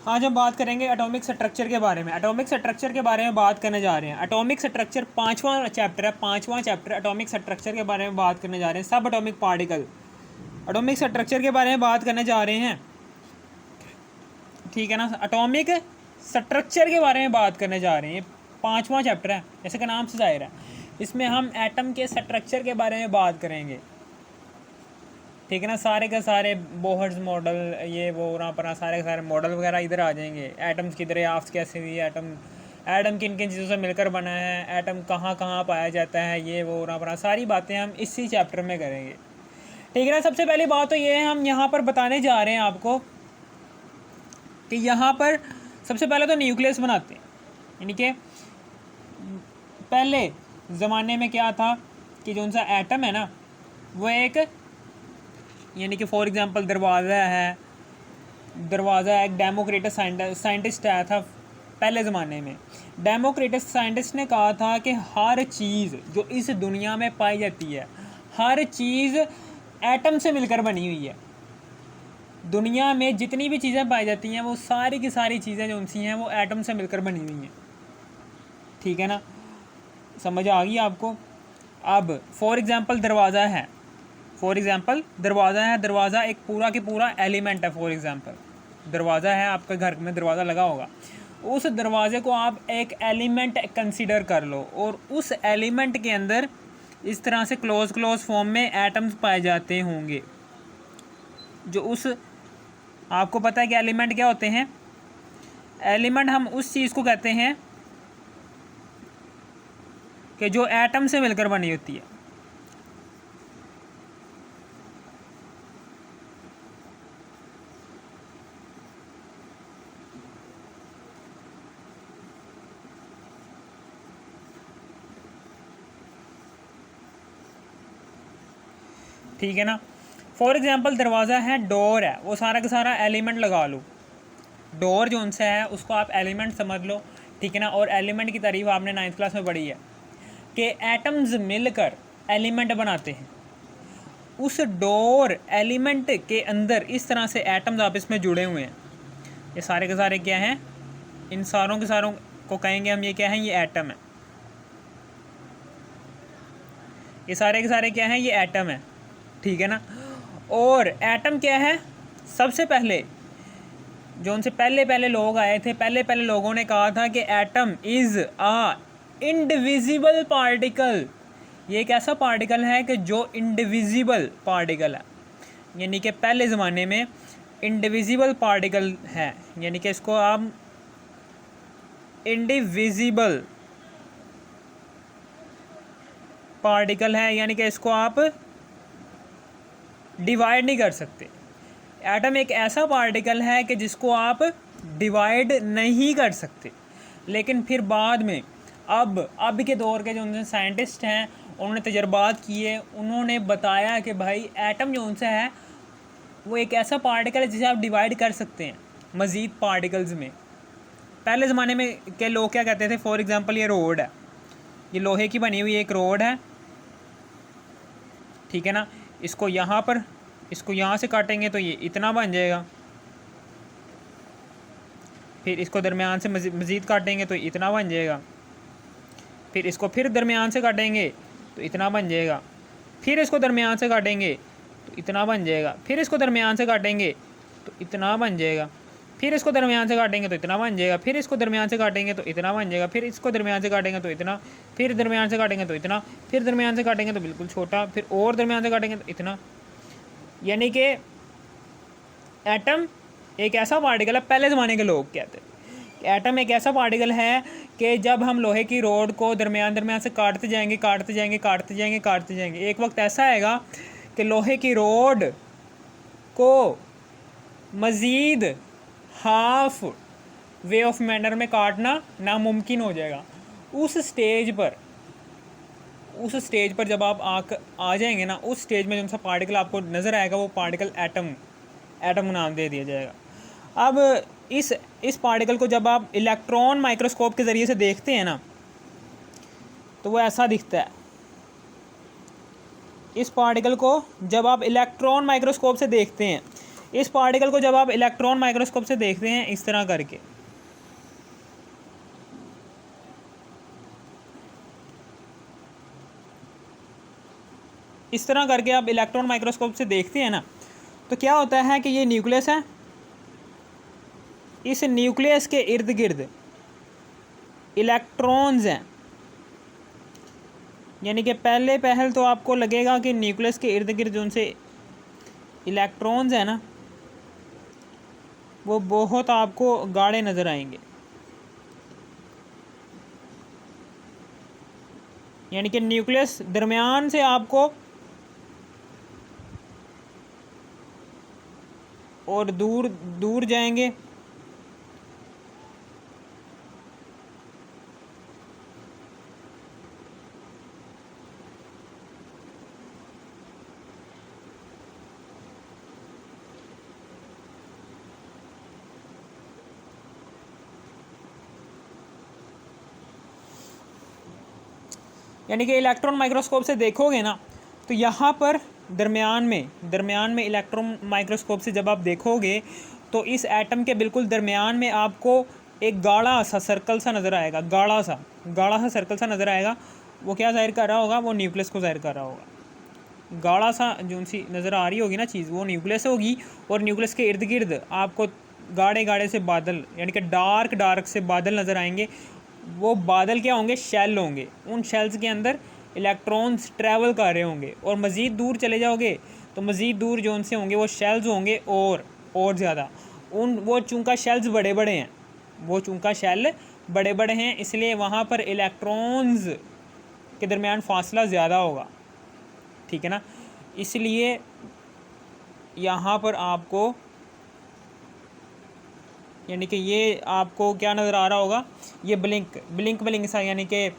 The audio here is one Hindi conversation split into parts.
आज हम बात करेंगे एटॉमिक स्ट्रक्चर के बारे में। एटॉमिक स्ट्रक्चर के बारे में बात करने जा रहे हैं। एटॉमिक स्ट्रक्चर पांचवा चैप्टर एटॉमिक स्ट्रक्चर के बारे में बात करने जा रहे हैं। सब एटॉमिक पार्टिकल एटॉमिक स्ट्रक्चर के बारे में बात करने जा रहे हैं, ठीक है ना। एटॉमिक स्ट्रक्चर के बारे में बात करने जा रहे हैं। पांचवा चैप्टर है, जैसे कि नाम से जाहिर है। इसमें हम एटम के स्ट्रक्चर के बारे में बात करेंगे, ठीक है ना। सारे के सारे बोहर्स मॉडल, ये वो पर सारे के सारे मॉडल वगैरह इधर आ जाएंगे। एटम्स की दरियाफ्त कैसे हुई, एटम किन किन चीज़ों से मिलकर बना है, एटम कहाँ कहाँ पाया जाता है, ये वो पर सारी बातें हम इसी चैप्टर में करेंगे, ठीक है ना। सबसे पहली बात तो ये है, हम यहाँ पर बताने जा रहे हैं आपको कि यहाँ पर सबसे पहले तो न्यूक्लियस बनाते हैं। यानी कि पहले ज़माने में क्या था कि जो उनका एटम है ना, वो एक, यानी कि फॉर एग्जांपल दरवाज़ा एक डेमोक्रिटस साइंटिस्ट आया था पहले ज़माने में। डेमोक्रिटस साइंटिस्ट ने कहा था कि हर चीज़ जो इस दुनिया में पाई जाती है, हर चीज़ एटम से मिलकर बनी हुई है। दुनिया में जितनी भी चीज़ें पाई जाती हैं वो सारी की सारी चीज़ें जो उनसी हैं वो एटम से मिलकर बनी हुई हैं, ठीक है ना। समझ आ गई आपको। अब फॉर एग्ज़ाम्पल दरवाज़ा एक पूरा के पूरा एलिमेंट है। फॉर एग्ज़ाम्पल दरवाज़ा है, आपके घर में दरवाज़ा लगा होगा, उस दरवाज़े को आप एक एलिमेंट कंसीडर कर लो, और उस एलिमेंट के अंदर इस तरह से क्लोज फॉर्म में एटम्स पाए जाते होंगे। जो उस, आपको पता है कि एलिमेंट क्या होते हैं। एलिमेंट हम उस चीज़ को कहते हैं कि जो एटम से मिलकर बनी होती है। ठीक है ना। फॉर एग्जांपल दरवाज़ा है, डोर है, वो सारा का सारा एलिमेंट लगा लो। डोर जो उनसे है उसको आप एलिमेंट समझ लो, ठीक है ना। और एलिमेंट की तारीफ आपने 9th क्लास में पढ़ी है कि एटम्स मिलकर एलिमेंट बनाते हैं। उस डोर एलिमेंट के अंदर इस तरह से एटम्स आपस में जुड़े हुए हैं। ये सारे के सारे क्या हैं, इन सारों के सारों को कहेंगे हम, ये क्या है, ये एटम है। ये सारे के सारे क्या हैं, ये एटम है, ठीक है ना। और एटम क्या है, सबसे पहले जो उनसे पहले लोग आए थे, पहले लोगों ने कहा था कि atom is a indivisible particle. ये एक ऐसा पार्टिकल है कि जो इंडिविजिबल पार्टिकल है, यानी कि पहले ज़माने में इंडिविजिबल पार्टिकल है, यानी कि इसको आप इंडिविजिबल पार्टिकल है, यानी कि इसको आप डिवाइड नहीं कर सकते। एटम एक ऐसा पार्टिकल है कि जिसको आप डिवाइड नहीं कर सकते। लेकिन फिर बाद में अब के दौर के जो उनसे साइंटिस्ट हैं, उन्होंने तजर्बात किए, उन्होंने बताया कि भाई एटम जो उनसे है वो एक ऐसा पार्टिकल है जिसे आप डिवाइड कर सकते हैं मज़ीद पार्टिकल्स में। पहले ज़माने में के लोग क्या कहते थे, फॉर एग्ज़ाम्पल ये रोड है, ये लोहे की बनी हुई एक रोड है, ठीक है ना। इसको यहाँ से काटेंगे तो ये इतना बन जाएगा, फिर इसको दरमियान से मज़ीद काटेंगे तो इतना बन जाएगा, फिर इसको फिर दरमियान से काटेंगे तो इतना बन जाएगा, फिर इसको दरमियान से काटेंगे तो इतना बन जाएगा, फिर इसको दरमियान से काटेंगे तो इतना बन जाएगा, फिर इसको दरमियान से काटेंगे तो इतना बन जाएगा, फिर इसको दरमियान से काटेंगे तो इतना बन जाएगा, फिर इसको दरमियान से काटेंगे तो इतना, फिर दरमियान से काटेंगे तो इतना, फिर दरमियान से काटेंगे तो बिल्कुल छोटा, फिर और दरमियान से काटेंगे तो इतना। यानी कि एटम एक ऐसा पार्टिकल है, पहले ज़माने के लोग कहते हैं कि एटम एक ऐसा पार्टिकल है कि जब हम लोहे की रोड को दरमियान से काटते जाएंगे, एक वक्त ऐसा आएगा कि लोहे की रोड को मज़ीद हाफ वे ऑफ मैनर में काटना नामुमकिन हो जाएगा। उस स्टेज पर जब आप आ जाएंगे ना, उस स्टेज में जो सा पार्टिकल आपको नज़र आएगा वो पार्टिकल एटम नाम दे दिया जाएगा। अब इस पार्टिकल को जब आप इलेक्ट्रॉन माइक्रोस्कोप के ज़रिए से देखते हैं ना, तो वो ऐसा दिखता है। इस पार्टिकल को जब आप इलेक्ट्रॉन माइक्रोस्कोप से देखते हैं, इस पार्टिकल को जब आप इलेक्ट्रॉन माइक्रोस्कोप से देखते हैं इस तरह करके, इस तरह करके आप इलेक्ट्रॉन माइक्रोस्कोप से देखते हैं ना, तो क्या होता है कि ये न्यूक्लियस है, इस न्यूक्लियस के इर्द गिर्द इलेक्ट्रॉन्स हैं। यानी कि पहल तो आपको लगेगा कि न्यूक्लियस के इर्द गिर्द उनसे इलेक्ट्रॉन्स हैं ना, वो बहुत आपको गाढ़े नज़र आएंगे। यानी कि न्यूक्लियस दरमियान से आपको और दूर दूर जाएंगे, यानी कि इलेक्ट्रॉन माइक्रोस्कोप से देखोगे ना, तो यहाँ पर दरमियान में इलेक्ट्रॉन माइक्रोस्कोप से जब आप देखोगे तो इस एटम के बिल्कुल दरमियान में आपको एक गाढ़ा सा सर्कल सा नज़र आएगा, गाढ़ा सा सर्कल सा नज़र आएगा। वो क्या जाहिर कर रहा होगा? वो न्यूक्लियस को जाहिर कर रहा होगा। गाढ़ा सा जो सी नज़र आ रही होगी ना चीज़, वो न्यूक्लियस होगी। और न्यूक्लियस के इर्द गिर्द आपको गाढ़े से बादल, यानी कि डार्क से बादल नज़र आएंगे। वो बादल क्या होंगे? शेल होंगे। उन शेल्स के अंदर इलेक्ट्रॉन्स ट्रैवल कर रहे होंगे। और मज़ीद दूर चले जाओगे तो मज़ीद दूर जो उनसे होंगे वो शेल्स होंगे और ज़्यादा। वो चूँकि शेल्स बड़े बड़े हैं, इसलिए वहाँ पर इलेक्ट्रॉन्स के दरमियान फासला ज़्यादा होगा, ठीक है ना। इसलिए यहाँ पर आपको, यानी कि ये आपको क्या नज़र आ रहा होगा? ये ब्लिंक सा, यानी कि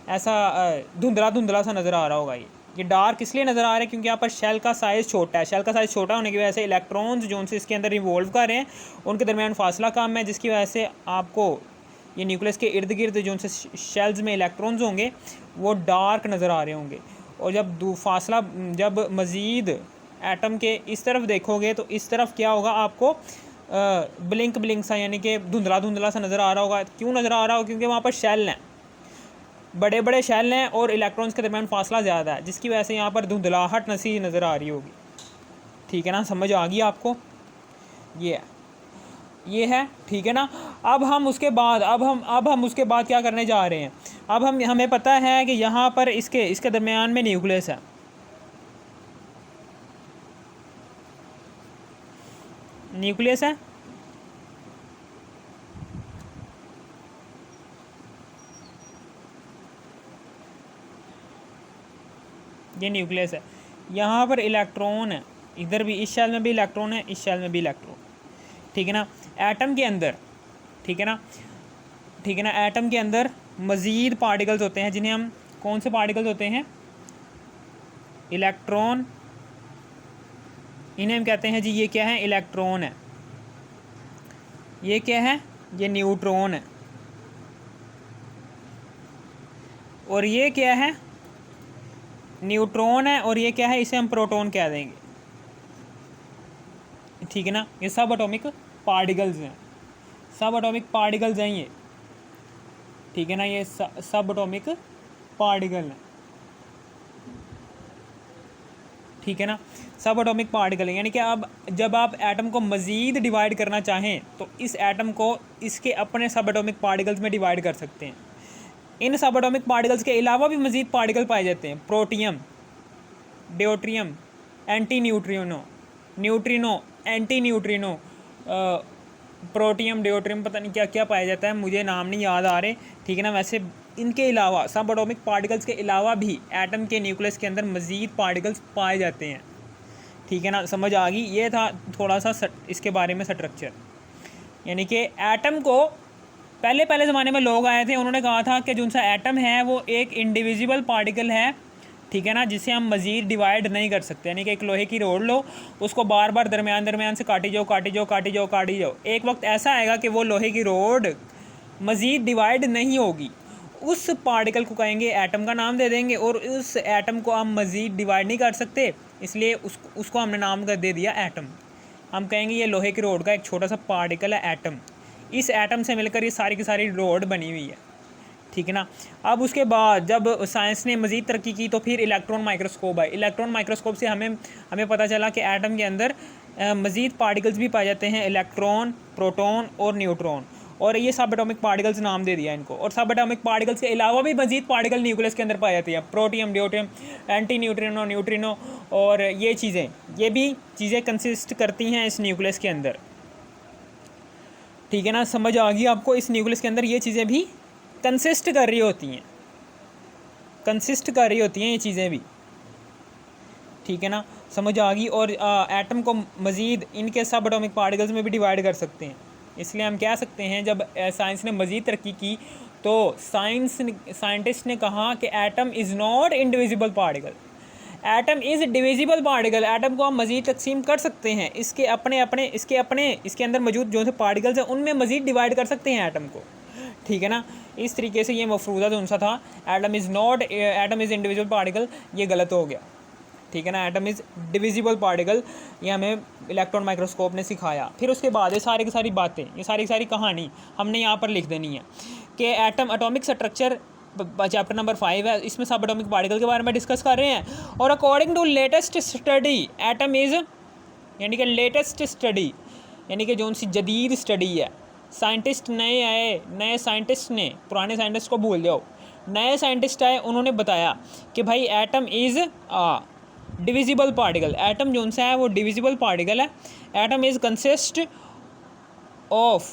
ऐसा धुंधला सा नज़र आ रहा होगा। ये डार्क इसलिए नज़र आ रहा है क्योंकि यहाँ पर शेल का साइज़ छोटा है। शेल का साइज़ छोटा होने की वजह से इलेक्ट्रॉन्स जो उनसे इसके अंदर रिवॉल्व कर रहे हैं उनके दरमियान फासला कम है, जिसकी वजह से आपको ये न्यूक्लियस के इर्द गिर्द जो उनसे शेल्स में इलेक्ट्रॉन्स होंगे वो डार्क नज़र आ रहे होंगे। और जब मज़ीद एटम के इस तरफ देखोगे तो इस तरफ क्या होगा? आपको ब्लिंक सा, यानी कि धुंधला सा नज़र आ रहा होगा। क्यों नज़र आ रहा होगा? क्योंकि वहाँ पर शेल हैं, बड़े शेल हैं और इलेक्ट्रॉन्स के दरमियान फासला ज़्यादा है, जिसकी वजह से यहाँ पर धुंधलाहट नसी नज़र आ रही होगी, ठीक है ना। समझ आ गई आपको? ये है, ठीक है ना। अब हम उसके बाद क्या करने जा रहे हैं? अब हमें पता है कि यहाँ पर इसके दरमियान में न्यूक्लियस है। न्यूक्लियस है, ये न्यूक्लियस है। यहाँ पर इलेक्ट्रॉन है, इधर भी इस शेल में भी इलेक्ट्रॉन है, इस शेल में भी इलेक्ट्रॉन, ठीक है ना। एटम के अंदर, ठीक है ना, एटम के अंदर मज़ीद पार्टिकल्स होते हैं, जिन्हें हम कौन से पार्टिकल्स होते हैं? इलेक्ट्रॉन। इन्हें हम कहते हैं जी, ये क्या है? इलेक्ट्रॉन है। ये क्या है? ये न्यूट्रॉन है। और ये क्या है? न्यूट्रॉन है। और ये क्या है? इसे हम प्रोटॉन कह देंगे, ठीक है ना। ये सब एटॉमिक पार्टिकल्स हैं, ये, ठीक है ना। ये सब एटॉमिक पार्टिकल हैं, ठीक है ना। सब एटॉमिक पार्टिकल हैं। यानी कि अब जब आप एटम को मज़ीद डिवाइड करना चाहें तो इस एटम को इसके अपने सब एटॉमिक पार्टिकल्स में डिवाइड कर सकते हैं। इन सब एटॉमिक पार्टिकल्स के अलावा भी मज़ीद पार्टिकल पाए जाते हैं। Protium, deuterium, anti neutrino, anti neutrino, protium, deuterium, पता नहीं क्या क्या पाया जाता है, मुझे नाम नहीं याद आ रहे, ठीक है ना। वैसे इनके अलावा, सब एटॉमिक पार्टिकल्स के अलावा भी एटम के न्यूक्लियस के अंदर मज़ीद पार्टिकल्स पाए जाते हैं, ठीक है ना। समझ आ गई? ये था थोड़ा सा इसके बारे में स्ट्रक्चर। यानी कि एटम को पहले ज़माने में लोग आए थे, उन्होंने कहा था कि जो सा एटम है वो एक इंडिविजुअल पार्टिकल है, ठीक है ना, जिसे हम मज़ीद डिवाइड नहीं कर सकते। यानी कि एक लोहे की रोड लो, उसको बार बार दरमियान से काटी जाओ। एक वक्त ऐसा आएगा कि वो लोहे की रोड मज़ीद डिवाइड नहीं होगी। उस पार्टिकल को कहेंगे, एटम का नाम दे देंगे। और उस एटम को हम मज़ीद डिवाइड नहीं कर सकते, इसलिए उसको हमने नाम दे दिया एटम, हम कहेंगे ये लोहे की रोड का एक छोटा सा पार्टिकल है एटम। इस एटम से मिलकर ये सारी की सारी रोड बनी हुई है, ठीक है ना। अब उसके बाद जब साइंस ने मज़ीद तरक्की की तो फिर इलेक्ट्रॉन माइक्रोस्कोप है। इलेक्ट्रॉन माइक्रोस्कोप से हमें पता चला कि एटम के अंदर मज़ीद पार्टिकल्स भी पाए जाते हैं, इलेक्ट्रॉन, प्रोटॉन और न्यूट्रॉन, और ये सब एटॉमिक पार्टिकल्स नाम दे दिया इनको। और सब एटॉमिक पार्टिकल्स के अलावा भी मज़ीद पार्टिकल न्यूक्लियस के अंदर पाई जाती है, protium, deuterium, anti neutrino, neutrino, और ये भी चीज़ें कंसिस्ट करती हैं इस न्यूक्लियस के अंदर, ठीक है ना। समझ आ गई आपको, इस न्यूक्लियस के अंदर ये चीज़ें भी कंसिस्ट कर रही होती हैं ये चीज़ें भी, ठीक है ना, समझ आ गई। और एटम को मज़ीद इनके सब एटॉमिक पार्टिकल्स में भी डिवाइड कर सकते हैं। इसलिए हम कह सकते हैं जब साइंस ने मज़ीद तरक्की की तो साइंटिस्ट ने कहा कि atom is not indivisible particle, atom is divisible particle. Atom को हम मज़ीद तकसीम कर सकते हैं, इसके अंदर मौजूद जो से पार्टिकल्स हैं उनमें मज़ीद डिवाइड कर सकते हैं एटम को, ठीक है ना। इस तरीके से ये मफरूज़ा जो उनसा था एटम इज़ इंडिविजुअल पार्टिकल, ये गलत हो गया, ठीक है ना। एटम इज़ डिविजिबल पार्टिकल, ये हमें इलेक्ट्रॉन माइक्रोस्कोप ने सिखाया। फिर उसके बाद ये सारी की सारी बातें, ये सारी की सारी कहानी हमने यहाँ पर लिख देनी है कि atom atomic structure chapter number 5 है, इसमें सब एटॉमिक पार्टिकल के बारे में डिस्कस कर रहे हैं। और according to latest study atom is, यानी कि लेटेस्ट स्टडी यानी कि जो उनसी जदीद स्टडी है, साइंटिस्ट नए साइंटिस्ट ने, पुराने साइंटिस्ट को भूल जाओ, नए साइंटिस्ट आए, उन्होंने बताया कि भाई atom is divisible particle. Atom जो सा है वो डिविजिबल पार्टिकल है। एटम इज़ कंसिस्ट ऑफ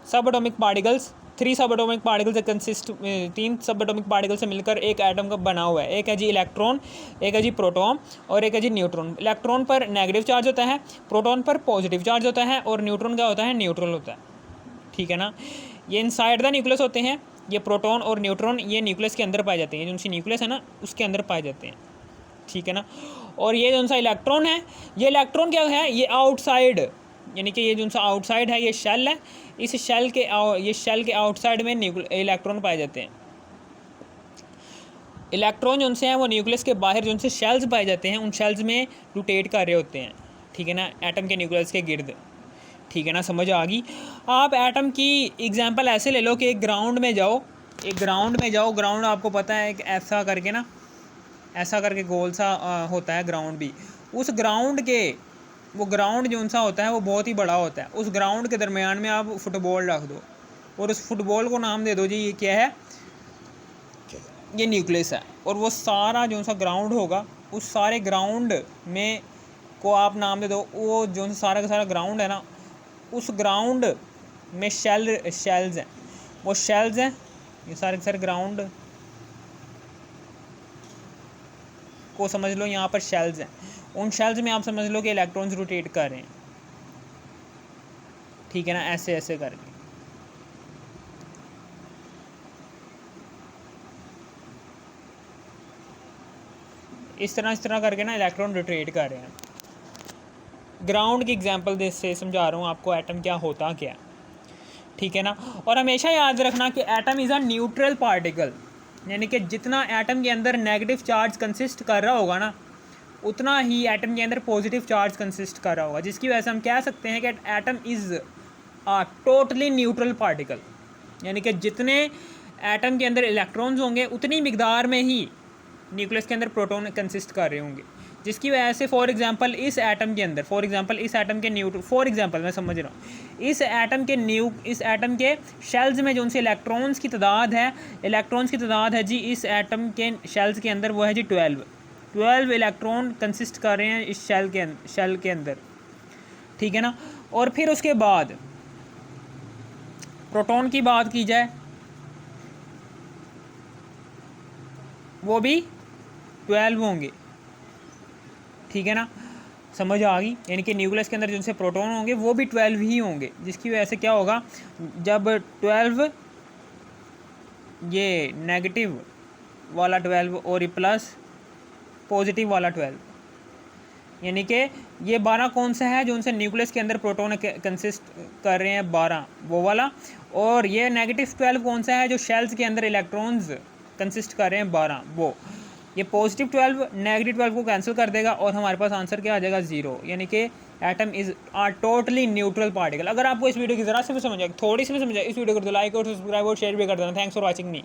सब एटॉमिक पार्टिकल्स, 3 सब एटॉमिक पार्टिकल से कंसिस्ट, 3 सब एटॉमिक पार्टिकल से मिलकर एक एटम का बना हुआ है। एक है जी इलेक्ट्रॉन, एक है जी प्रोटॉन और एक है जी न्यूट्रॉन। इलेक्ट्रॉन पर नेगेटिव चार्ज होता है, प्रोटॉन पर पॉजिटिव चार्ज होता है और न्यूट्रॉन क्या होता है, न्यूट्रल होता है, ठीक है ना। ये इनसाइड द न्यूक्लियस होते हैं, ये प्रोटॉन और न्यूट्रॉन ये न्यूक्लियस के अंदर पाए जाते हैं, जो उनकी न्यूक्लियस है ना उसके अंदर पाए जाते हैं, ठीक है ना। और ये जो सा इलेक्ट्रॉन है, ये इलेक्ट्रॉन क्या है, ये आउटसाइड, यानी कि ये जो सा आउटसाइड है, ये शेल है, इस शेल के आउटसाइड में इलेक्ट्रॉन पाए जाते हैं। इलेक्ट्रॉन जो से हैं वो न्यूक्लियस के बाहर जो से शेल्स पाए जाते हैं, उन शेल्स में रोटेट कर रहे होते हैं, ठीक है ना, एटम के न्यूक्लियस के गिर्द, ठीक है ना। समझ आ गई। आप एटम की एग्जांपल ऐसे ले लो कि एक ग्राउंड में जाओ, ग्राउंड आपको पता है कि ऐसा करके गोल सा होता है ग्राउंड भी। उस ग्राउंड के वो ग्राउंड जो सा होता है वो बहुत ही बड़ा होता है। उस ग्राउंड के दरमियान में आप फुटबॉल रख दो और उस फुटबॉल को नाम दे दो जी ये क्या है, ये न्यूक्लियस है। और वो सारा जो सा ग्राउंड होगा, उस सारे ग्राउंड में को आप नाम दे दो, वो जो सारा का सारा ग्राउंड है ना, उस ग्राउंड में शेल्स हैं, वो शेल्स हैं, ये सारे के सारे ग्राउंड को समझ लो यहाँ पर शेल्स हैं। उन शेल्स में आप समझ लो कि इलेक्ट्रॉन्स रोटेट कर रहे हैं, ठीक है ना, ऐसे ऐसे करके। इस तरह करके ना इलेक्ट्रॉन रोटेट कर रहे हैं। ग्राउंड की एग्जांपल से समझा रहा हूँ आपको एटम क्या होता क्या, ठीक है ना। और हमेशा याद रखना कि atom is a neutral particle, यानी कि जितना एटम के अंदर नेगेटिव चार्ज कंसिस्ट कर रहा होगा ना, उतना ही एटम के अंदर पॉजिटिव चार्ज कंसिस्ट कर रहा होगा, जिसकी वजह से हम कह सकते हैं कि atom is a totally neutral particle. यानी कि जितने एटम के अंदर इलेक्ट्रॉन्स होंगे उतनी मिकदार में ही न्यूक्लियस के अंदर प्रोटॉन कंसिस्ट कर रहे होंगे, जिसकी वजह से फॉर एग्जांपल इस एटम के शेल्स में जो उनसे इलेक्ट्रॉन्स की तादाद है जी, इस एटम के शेल्स के अंदर वो है जी 12 इलेक्ट्रॉन कंसिस्ट कर रहे हैं इस शेल के अंदर, ठीक है ना। और फिर उसके बाद प्रोटॉन की बात की जाए, वो भी 12 होंगे, ठीक है ना, समझ आ गई। यानी कि न्यूक्लियस के अंदर जिनसे प्रोटॉन होंगे वो भी 12 ही होंगे, जिसकी वजह से क्या होगा, जब 12 ये नेगेटिव वाला 12 और ये प्लस पॉजिटिव वाला 12, यानी कि ये 12 कौन सा है जो उनसे न्यूक्लियस के अंदर प्रोटॉन कंसिस्ट कर रहे हैं, 12 वो वाला। और ये नेगेटिव 12 कौन सा है जो शेल्स के अंदर इलेक्ट्रॉन्स कंसिस्ट कर रहे हैं, 12 वो। ये पॉजिटिव 12 नेगेटिव 12 को कैंसिल कर देगा और हमारे पास आंसर क्या आ जाएगा 0, यानी कि atom is totally neutral particle. अगर आपको इस वीडियो की ज़रा से भी समझ आए, थोड़ी सी भी समझ आए, इस वीडियो को लाइक और सब्सक्राइब और शेयर भी कर देना। Thanks for watching me.